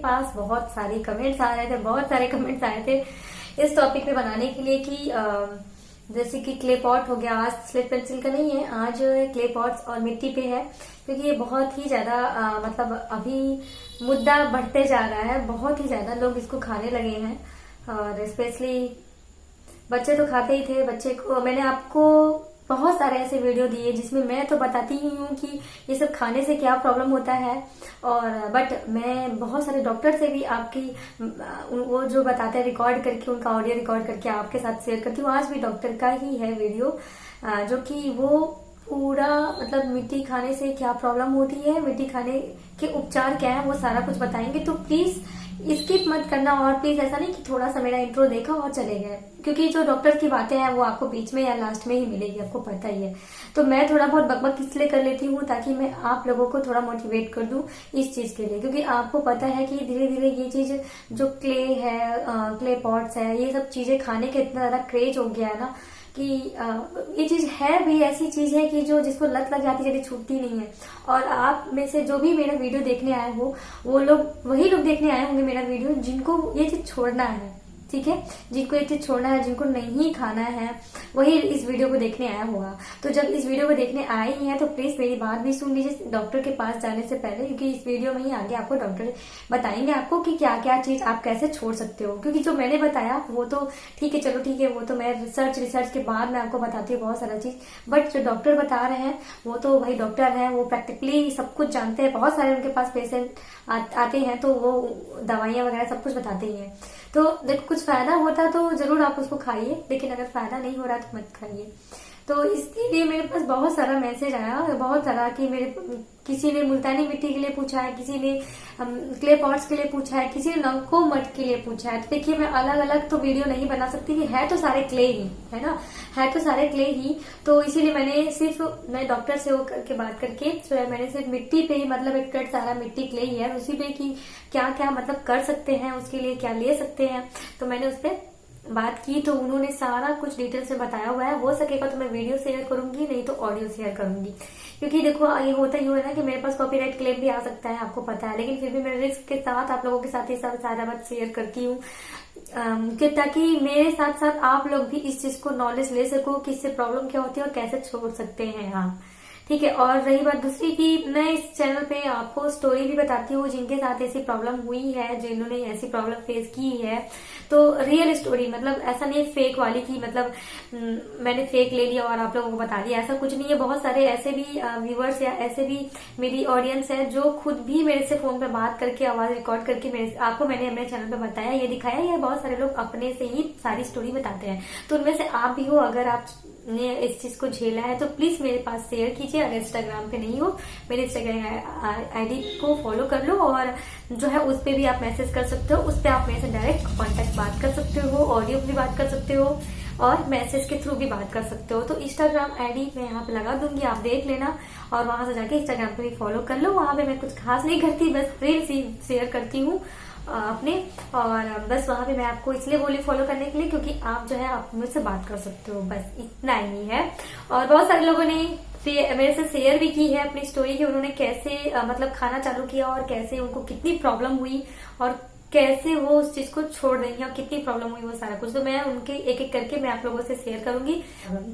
पास बहुत सारे कमेंट्स आ रहे थे, बहुत सारे कमेंट्स आए थे इस टॉपिक पे बनाने के लिए कि जैसे कि क्ले पॉट हो गया। आज स्लेट पेंसिल का नहीं है, आज क्ले पॉट्स और मिट्टी पे है, क्योंकि ये बहुत ही ज्यादा मतलब अभी मुद्दा बढ़ते जा रहा है। बहुत ही ज्यादा लोग इसको खाने लगे हैं और स्पेशली बच्चे तो खाते ही थे। बच्चे को मैंने आपको बहुत सारे ऐसे वीडियो दिए जिसमें मैं तो बताती ही हूँ कि ये सब खाने से क्या प्रॉब्लम होता है, और बट मैं बहुत सारे डॉक्टर से भी आपकी वो जो बताते हैं रिकॉर्ड करके, उनका ऑडियो रिकॉर्ड करके आपके साथ शेयर करती हूँ। आज भी डॉक्टर का ही है वीडियो, जो कि वो पूरा मतलब मिट्टी खाने से क्या प्रॉब्लम होती है, मिट्टी खाने के उपचार क्या है, वो सारा कुछ बताएंगे। तो प्लीज स्किप मत करना, और प्लीज ऐसा नहीं कि थोड़ा सा मेरा इंट्रो देखा और चले गए, क्योंकि जो डॉक्टर की बातें हैं वो आपको बीच में या लास्ट में ही मिलेगी, आपको पता ही है। तो मैं थोड़ा बहुत बकबक इसलिए कर लेती हूँ ताकि मैं आप लोगों को थोड़ा मोटिवेट कर दूं इस चीज के लिए, क्योंकि आपको पता है कि धीरे धीरे ये चीज जो क्ले है, क्ले पॉट्स है, ये सब चीजें खाने के इतना ज्यादा क्रेज हो गया है ना कि ये चीज है भी ऐसी चीज है कि जो जिसको लत लग जाती है जल्दी छूटती नहीं है। और आप में से जो भी मेरा वीडियो देखने आए हो, वो लोग वही लोग देखने आए होंगे मेरा वीडियो जिनको ये चीज छोड़ना है, ठीक है, जिनको ये चीज छोड़ना है, जिनको नहीं खाना है, वही इस वीडियो को देखने आया होगा। तो जब इस वीडियो को देखने आए ही हैं तो प्लीज मेरी बात भी सुन लीजिए डॉक्टर के पास जाने से पहले, क्योंकि इस वीडियो में ही आगे आपको डॉक्टर बताएंगे आपको कि क्या क्या चीज आप कैसे छोड़ सकते हो। क्योंकि जो मैंने बताया वो तो ठीक है, चलो ठीक है, वो तो मैं रिसर्च के बाद मैं आपको बताती हूँ बहुत सारा चीज, बट जो डॉक्टर बता रहे हैं वो तो भाई डॉक्टर है, वो प्रैक्टिकली सब कुछ जानते हैं। बहुत सारे उनके पास पेशेंट आते हैं तो वो दवाइयां वगैरह सब कुछ बताते ही हैं। तो देखो कुछ फायदा होता तो जरूर आप उसको खाइए, लेकिन अगर फायदा नहीं हो रहा तो मत खाइए। तो इसके लिए मेरे पास बहुत सारा मैसेज आया, बहुत सारा कि मेरे किसी ने मुल्तानी मिट्टी के लिए पूछा है, किसी ने क्ले पॉट्स के लिए पूछा है, किसी ने नंको मड के लिए पूछा है। तो देखिए मैं अलग अलग तो वीडियो नहीं बना सकती, है तो सारे क्ले ही है ना, है तो सारे क्ले ही। तो इसीलिए मैंने सिर्फ मैं डॉक्टर से वो करके बात करके जो है मैंने सिर्फ मिट्टी पे ही, मतलब एक ट्रेड सारा मिट्टी क्ले ही है, उसी पे कि क्या क्या मतलब कर सकते हैं, उसके लिए क्या ले सकते हैं, तो मैंने उस पर बात की। तो उन्होंने सारा कुछ डिटेल से बताया हुआ है। हो सकेगा तो मैं वीडियो शेयर करूंगी, नहीं तो ऑडियो शेयर करूंगी, क्योंकि देखो ये होता ही है ना कि मेरे पास कॉपीराइट क्लेम भी आ सकता है, आपको पता है, लेकिन फिर भी मैं रिस्क के साथ आप लोगों के साथ ये सब सारा बात शेयर करती हूँ, कि ताकि मेरे साथ साथ आप लोग भी इस चीज को नॉलेज ले सको कि इससे प्रॉब्लम क्या होती है और कैसे छोड़ सकते हैं आप, ठीक है। और रही बात दूसरी की मैं इस चैनल पे आपको स्टोरी भी बताती हूँ जिनके साथ ऐसी प्रॉब्लम हुई है, जिन्होंने ऐसी प्रॉब्लम फेस की है। तो रियल स्टोरी, मतलब ऐसा नहीं फेक वाली की, मतलब मैंने फेक ले लिया और आप लोगों को बता दिया, ऐसा कुछ नहीं है। बहुत सारे ऐसे भी व्यूवर्स या ऐसे भी मेरी ऑडियंस है जो खुद भी मेरे से फोन पे बात करके आवाज रिकॉर्ड करके मैंने अपने चैनल पे बताया, ये दिखाया, या बहुत सारे लोग अपने से ही सारी स्टोरी बताते हैं। तो उनमें से आप भी हो, अगर आप ने इस चीज को झेला है तो प्लीज मेरे पास शेयर कीजिए। अगर इंस्टाग्राम पे नहीं हो, मेरे इंस्टाग्राम आईडी को फॉलो कर लो, और जो है उस पे भी आप मैसेज कर सकते हो, उस पे आप मेरे से डायरेक्ट कांटेक्ट बात कर सकते हो, ऑडियो भी बात कर सकते हो और मैसेज के थ्रू भी बात कर सकते हो। तो इंस्टाग्राम आईडी मैं यहाँ पे लगा दूंगी, आप देख लेना, और वहां से जाके इंस्टाग्राम पे भी फॉलो कर लो। वहां पे मैं कुछ खास नहीं करती, बस रील्स ही शेयर करती हूँ अपने, और बस वहां पे मैं आपको इसलिए बोली फॉलो करने के लिए क्योंकि आप जो है आप मुझसे बात कर सकते हो, बस इतना ही है। और बहुत सारे लोगों ने मेरे से शेयर भी की है अपनी स्टोरी कि उन्होंने कैसे मतलब खाना चालू किया और कैसे उनको कितनी प्रॉब्लम हुई और कैसे वो उस चीज को छोड़ रही है और कितनी प्रॉब्लम हुई, वो सारा कुछ तो मैं उनके एक एक करके मैं आप लोगों से शेयर करूंगी।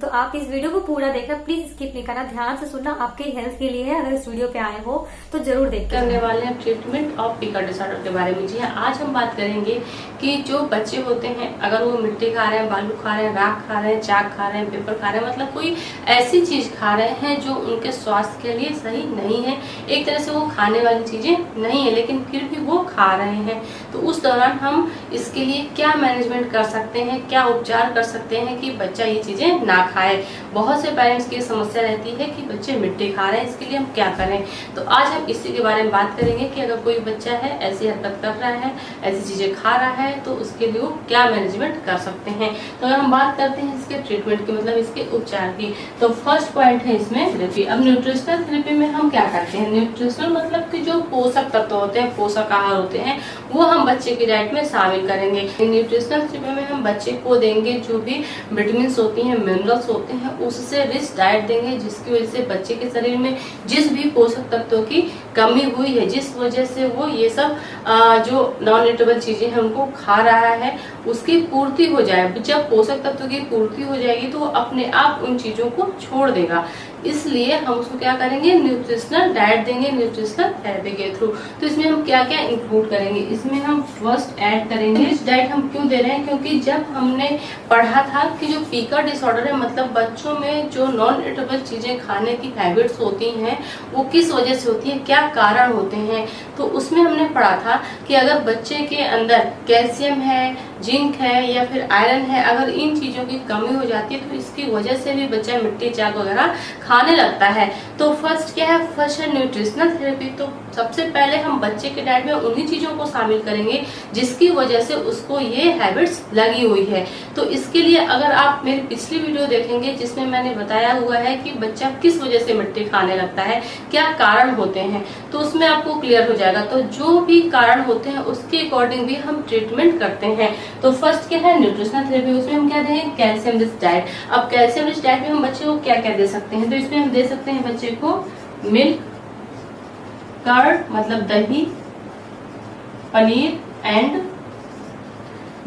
तो आप इस वीडियो को पूरा देखना, प्लीज स्किप नहीं करना, ध्यान से सुनना, आपके हेल्थ के लिए है। अगर इस वीडियो पे आए हो तो जरूर देख करने वाले हैं ट्रीटमेंट ऑफ पिकल डिसऑर्डर के बारे में। जी हाँ, आज हम बात करेंगे कि जो बच्चे होते हैं अगर वो मिट्टी खा रहे हैं, बालू खा रहे हैं, राख खा रहे हैं, चाक खा रहे हैं, पेपर खा रहे हैं, मतलब कोई ऐसी चीज खा रहे हैं जो उनके स्वास्थ्य के लिए सही नहीं है, एक तरह से वो खाने वाली चीजें नहीं है, लेकिन फिर भी वो खा रहे हैं, तो उस दौरान हम इसके लिए क्या मैनेजमेंट कर सकते हैं, क्या उपचार कर सकते हैं कि बच्चा ये चीजें ना खाए। बहुत से पेरेंट्स की समस्या रहती है कि बच्चे मिट्टी खा रहे हैं, इसके लिए हम क्या करें। तो आज हम इसी के बारे में बात करेंगे कि अगर कोई बच्चा है ऐसी हरकत कर रहा है, ऐसी चीजें खा रहा है, तो उसके लिए वो क्या मैनेजमेंट कर सकते हैं। तो अगर हम बात करते हैं इसके ट्रीटमेंट की, मतलब इसके उपचार की, तो फर्स्ट पॉइंट है इसमें थेरेपी। अब न्यूट्रिशनल थेरेपी में हम क्या करते हैं, न्यूट्रिशनल मतलब कि जो पोषक तत्व होते हैं, पोषक आहार होते हैं, वो हम हम बच्चे की डाइट में शामिल करेंगे। न्यूट्रिशनल थेरेपी में हम बच्चे को देंगे जो भी विटामिन होती हैं, मिनरल्स होते हैं, उससे रिच डाइट देंगे, जिसकी वजह से बच्चे के शरीर में जिस भी पोषक तत्वों की कमी हुई है, जिस वजह से वो ये सब जो नॉन ईटेबल चीजें हैं उनको खा रहा है, उसकी पूर्ति हो जाए। जब पोषक तत्व की पूर्ति हो जाएगी तो वो अपने आप उन चीजों को छोड़ देगा। इसलिए हम उसको क्या करेंगे, न्यूट्रिशनल डाइट देंगे न्यूट्रिशनल थेरेपी के थ्रू। तो इसमें हम क्या क्या इंक्लूड करेंगे, इसमें हम फर्स्ट ऐड करेंगे रिच डाइट। हम क्यों दे रहे हैं, क्योंकि जब हमने पढ़ा था कि जो पीका डिसऑर्डर है, मतलब बच्चों में जो नॉन ईटेबल चीजें खाने की हैबिट्स होती हैं वो किस वजह से होती है, क्या कारण होते हैं, तो उसमें हमने पढ़ा था कि अगर बच्चे के अंदर कैल्शियम है, जिंक है या फिर आयरन है, अगर इन चीजों की कमी हो जाती है तो इसकी वजह से भी बच्चा मिट्टी चाक वगैरह खाने लगता है। तो फर्स्ट क्या है, फर्स्ट है न्यूट्रिशनल थेरेपी। तो सबसे पहले हम बच्चे के डाइट में उन्हीं चीजों को शामिल करेंगे जिसकी वजह से उसको ये हैबिट्स लगी हुई है। तो इसके लिए अगर आप मेरी पिछली वीडियो देखेंगे जिसमें मैंने बताया हुआ है कि बच्चा किस वजह से मिट्टी खाने लगता है, क्या कारण होते हैं, तो उसमें आपको क्लियर हो जाएगा। तो जो भी कारण होते हैं उसके अकॉर्डिंग भी हम ट्रीटमेंट करते हैं। तो फर्स्ट क्या है, न्यूट्रिशनल थेरेपी। उसमें हम क्या देंगे, कैल्शियम रिच डाइट। अब कैल्शियम रिच डाइट में हम बच्चे को क्या क्या दे सकते हैं, तो इसमें हम दे सकते हैं बच्चे को मिल्क, कर्ड मतलब दही, पनीर एंड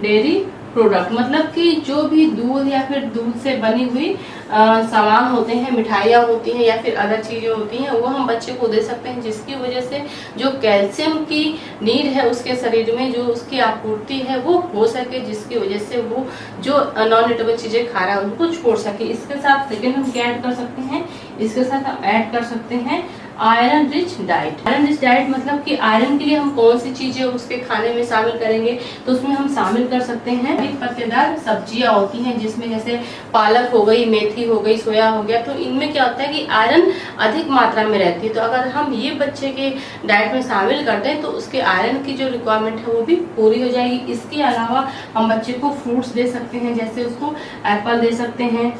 डेयरी प्रोडक्ट, मतलब कि जो भी दूध या फिर दूध से बनी हुई सामान होते हैं, मिठाइयाँ होती हैं या फिर अदर चीजें होती हैं, वो हम बच्चे को दे सकते हैं, जिसकी वजह से जो कैल्शियम की नीड है उसके शरीर में, जो उसकी आपूर्ति है वो हो सके, जिसकी वजह से वो जो नॉन ईटेबल चीजें खा रहा है उनको छोड़ सके। इसके साथ सेकेंड हम क्या ऐड कर सकते हैं, इसके साथ हम ऐड कर सकते हैं iron rich diet. Iron rich diet मतलब कि आयरन के लिए हम कौन सी चीजें उसके खाने में शामिल करेंगे, तो उसमें हम शामिल कर सकते हैं पत्तेदार सब्जियां होती हैं, जिसमें जैसे पालक हो गई, मेथी हो गई, सोया हो गया। तो इनमें क्या होता है कि आयरन अधिक मात्रा में रहती है। तो अगर हम ये बच्चे के डाइट में शामिल कर दें तो उसके आयरन की जो रिक्वायरमेंट है वो भी पूरी हो जाएगी। इसके अलावा हम बच्चे को फ्रूट्स दे सकते हैं, जैसे उसको एप्पल दे सकते हैं,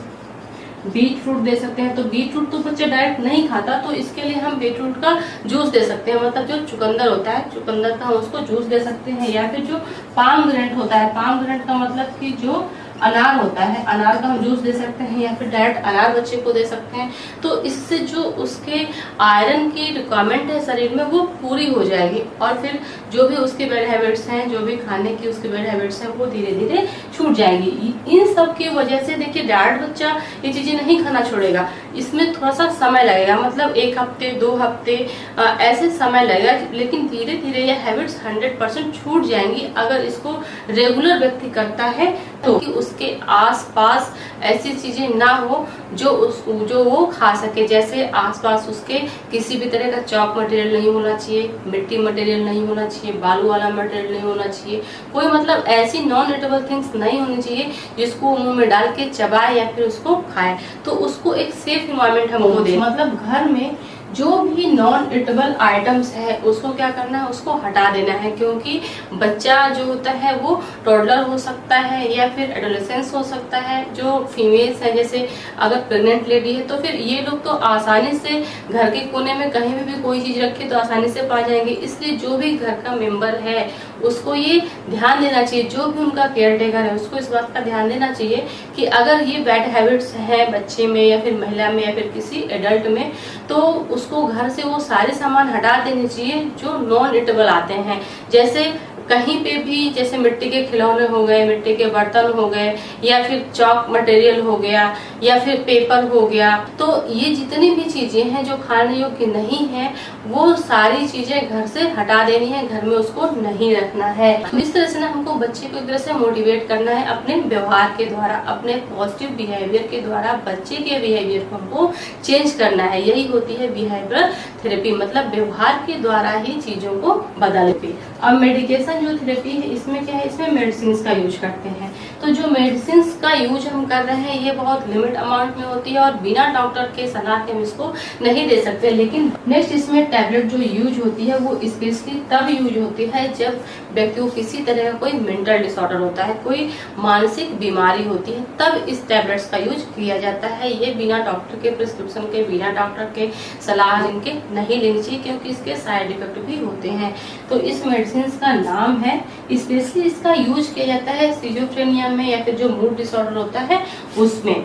बीट फ्रूट दे सकते हैं। तो बीट फ्रूट तो बच्चा डाइरेक्ट नहीं खाता, तो इसके लिए हम बीट फ्रूट का जूस दे सकते हैं, मतलब जो चुकंदर होता है, चुकंदर का हम उसको जूस दे सकते हैं। या फिर जो पाम ग्रेनेट होता है, पाम ग्रेनेट का मतलब कि जो अनार होता है, अनार का हम जूस दे सकते हैं, या फिर डायरेक्ट अनार बच्चे को दे सकते हैं। तो इससे जो उसके आयरन की रिक्वायरमेंट है शरीर में वो पूरी हो जाएगी, और फिर जो भी उसकी बैड हैबिट्स हैं, जो भी खाने की उसकी बैड हैबिट्स हैं, वो धीरे धीरे छूट जाएंगी। इन सब की वजह से देखिए डायरेक्ट बच्चा ये चीजें नहीं खाना छोड़ेगा, इसमें थोड़ा सा समय लगेगा, मतलब 1 हफ्ते 2 हफ्ते ऐसे समय लगेगा, लेकिन धीरे धीरे ये हैबिट्स 100% छूट जाएंगी अगर इसको रेगुलर व्यक्ति करता है। तो उसके आसपास ऐसी चीजें ना हो जो वो खा सके, जैसे आसपास उसके किसी भी तरह का चॉक मटेरियल नहीं होना चाहिए, मिट्टी मटेरियल नहीं होना चाहिए, बालू वाला मटेरियल नहीं होना चाहिए, कोई मतलब ऐसी नॉन ईटेबल थिंग्स नहीं होनी चाहिए जिसको मुंह में डाल के चबाए या फिर उसको खाए। तो उसको एक सेफ इन्वायरमेंट हम वो दें, मतलब घर में जो भी नॉन ईटेबल आइटम्स है उसको क्या करना है, उसको हटा देना है, क्योंकि बच्चा जो होता है वो टॉडलर हो सकता है या फिर एडोलेसेंस हो सकता है। जो फीमेल्स है, जैसे अगर प्रेग्नेंट लेडी है, तो फिर ये लोग तो आसानी से घर के कोने में कहीं भी कोई चीज रखे तो आसानी से पा जाएंगे। इसलिए जो भी घर का मेंबर है उसको ये ध्यान देना चाहिए, जो भी उनका केयर टेकर है उसको इस बात का ध्यान देना चाहिए कि अगर ये बैड हैबिट्स हैं बच्चे में या फिर महिला में या फिर किसी एडल्ट में, तो उसको घर से वो सारे सामान हटा देने चाहिए जो नॉन ईटेबल आते हैं। जैसे कहीं पे भी, जैसे मिट्टी के खिलौने हो गए, मिट्टी के बर्तन हो गए, या फिर चॉक मटेरियल हो गया, या फिर पेपर हो गया, तो ये जितनी भी चीजें हैं जो खाने योग्य नहीं है वो सारी चीजें घर से हटा देनी है, घर में उसको नहीं रखना है। तो इस तरह से ना हमको बच्चे को एक तरह से मोटिवेट करना है अपने व्यवहार के द्वारा, अपने पॉजिटिव बिहेवियर के द्वारा बच्चे के बिहेवियर को हमको चेंज करना है। यही होती है बिहेवियर थेरेपी, मतलब व्यवहार के द्वारा ही चीजों को बदलती। अब मेडिकेशन जो थेरेपी है इसमें क्या है, इसमें मेडिसिन का यूज करते हैं। तो जो मेडिसिन का यूज हम कर रहे हैं ये बहुत लिमिट अमाउंट में होती है और बिना डॉक्टर के सलाह के हम इसको नहीं दे सकते। लेकिन नेक्स्ट इसमें टैबलेट जो यूज होती है वो स्पेशली तब यूज होती है जब व्यक्ति को किसी तरह का कोई मेंटल डिसऑर्डर होता है, कोई मानसिक बीमारी होती है, तब इस टैबलेट्स का यूज किया जाता है। ये बिना डॉक्टर के प्रिस्क्रिप्शन के, बिना डॉक्टर के सलाह इनके नहीं लेनी चाहिए, क्योंकि इसके साइड इफेक्ट भी होते हैं। तो इस मेडिसिन का नाम नाम है, स्पेशली इसका यूज किया जाता है सिजोफ्रेनिया में या फिर जो मूड डिसऑर्डर होता है उसमें।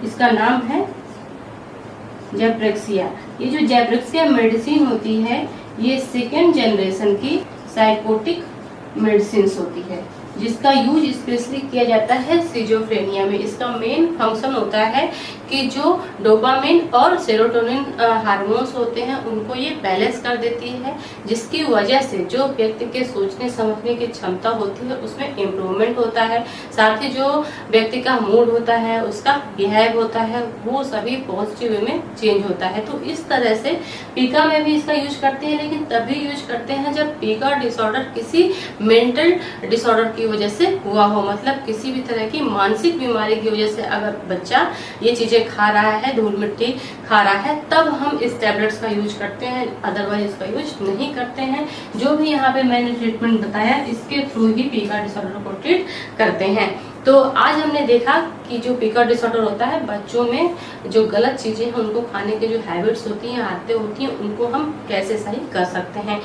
इसका नाम है ज़ेब्रेक्सिया। ये जो ज़ेब्रेक्सिया मेडिसिन होती है ये सेकेंड जनरेशन की साइकोटिक मेडिसिन होती है, जिसका यूज स्पेशली किया जाता है सिजोफ्रेनिया में। इसका मेन फंक्शन होता है कि जो डोपामिन और सेरोटोनिन हार्मोन्स होते हैं उनको ये बैलेंस कर देती है, जिसकी वजह से जो व्यक्ति के सोचने समझने की क्षमता होती है उसमें इम्प्रूवमेंट होता है। साथ ही जो व्यक्ति का मूड होता है, उसका बिहेव होता है, वो सभी पॉजिटिव वे में चेंज होता है। तो इस तरह से पीका में भी इसका यूज करते हैं, लेकिन तभी यूज करते हैं जब पीका डिसऑर्डर किसी मेंटल डिसऑर्डर की वजह से हुआ हो, मतलब किसी भी तरह की मानसिक बीमारी की वजह से अगर बच्चा ये चीजें खा रहा है, धूल मिट्टी खा रहा है, तब हम इस टैबलेट्स का यूज करते हैं, अदरवाइज इसका यूज नहीं करते हैं। जो भी यहाँ पे मैंने ट्रीटमेंट बताया इसके थ्रू ही पीका डिसऑर्डर को ट्रीट करते हैं। तो आज हमने देखा कि जो पीका डिसऑर्डर होता है बच्चों में जो गलत चीजें हैं उनको खाने के जो हैबिट्स होती हैं, आदतें होती हैं, उनको हम कैसे सही कर सकते हैं।